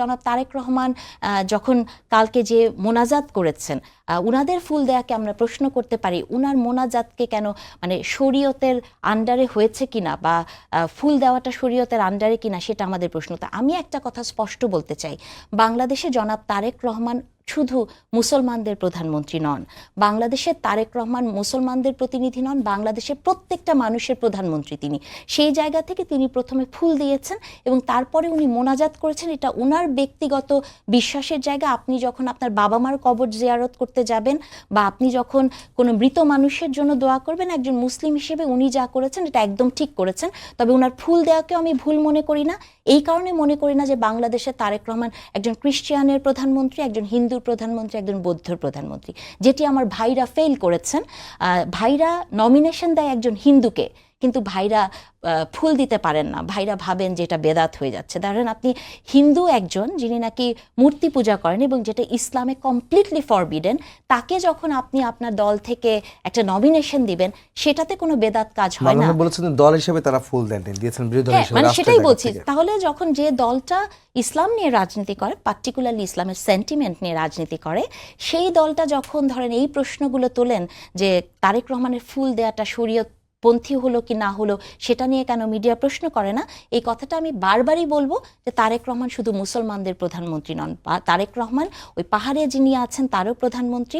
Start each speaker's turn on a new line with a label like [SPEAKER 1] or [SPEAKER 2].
[SPEAKER 1] জনাব তারেক রহমান যখন কালকে যে মোনাজাত করেছেন, উনাদের ফুল দেয়াকে আমরা প্রশ্ন করতে পারি উনার মোনাজাতকে কেন মানে শরীয়তের আন্ডারে হয়েছে কিনা বা ফুল দেওয়াটা শরীয়তের আন্ডারে কিনা সেটা আমাদের প্রশ্ন। তা আমি একটা কথা স্পষ্ট বলতে চাই, বাংলাদেশে জনাব তারেক রহমান শুধু মুসলমানদের প্রধানমন্ত্রী নন, বাংলাদেশের তারেক রহমান মুসলমানদের প্রতিনিধি নন, বাংলাদেশের প্রত্যেকটা মানুষের প্রধানমন্ত্রী তিনি। সেই জায়গা থেকে তিনি প্রথমে ফুল দিয়েছেন এবং তারপরে উনি মোনাজাত করেছেন। এটা ওনার ব্যক্তিগত বিশ্বাসের জায়গা। আপনি যখন আপনার বাবা মার কবর জিয়ারত করতে যাবেন বা আপনি যখন কোনো মৃত মানুষের জন্য দোয়া করবেন, একজন মুসলিম হিসেবে উনি যা করেছেন এটা একদম ঠিক করেছেন। তবে ওনার ফুল দেওয়াকেও আমি ভুল মনে করি না। এই কারণে মনে করি না যে বাংলাদেশের তারেক রহমান একজন খ্রিস্টানের প্রধানমন্ত্রী, একজন হিন্দুর প্রধানমন্ত্রী, একজন বৌদ্ধর প্রধানমন্ত্রী, যেটি আমার ভাইরা ফেল করেছেন। ভাইরা নমিনেশন দেয় একজন হিন্দুকে, কিন্তু ভাইরা ফুল দিতে পারেন না। ভাইরা ভাবেন যে এটা বেদাত হয়ে যাচ্ছে। ধরেন আপনি হিন্দু একজন যিনি নাকি মূর্তি পূজা করেন এবং যেটা ইসলামে কমপ্লিটলি ফরবিডেন, তাকে যখন আপনি আপনার দল থেকে একটা নমিনেশন দিবেন সেটাতে কোনো বেদাত কাজ হয় না।
[SPEAKER 2] বলেছেন দল হিসেবে তারা ফুল দিয়েছেন, বিরোধী দল হিসেবে।
[SPEAKER 1] মানে সেটাই বলছি। তাহলে যখন যে দলটা ইসলাম নিয়ে রাজনীতি করে, পার্টিকুলারলি ইসলামের সেন্টিমেন্ট নিয়ে রাজনীতি করে, সেই দলটা যখন ধরেন এই প্রশ্নগুলো তোলেন যে তারেক রহমানের ফুল দেওয়াটা শরীয়ত পন্থী হলো কি না হলো সেটা নিয়ে কেন মিডিয়া প্রশ্ন করে না, এই কথাটা আমি বারবারই বলবো যে তারেক রহমান শুধু মুসলমানদের প্রধানমন্ত্রী নন, তারেক রহমান ওই পাহাড়ে যিনি আছেন তারও প্রধানমন্ত্রী।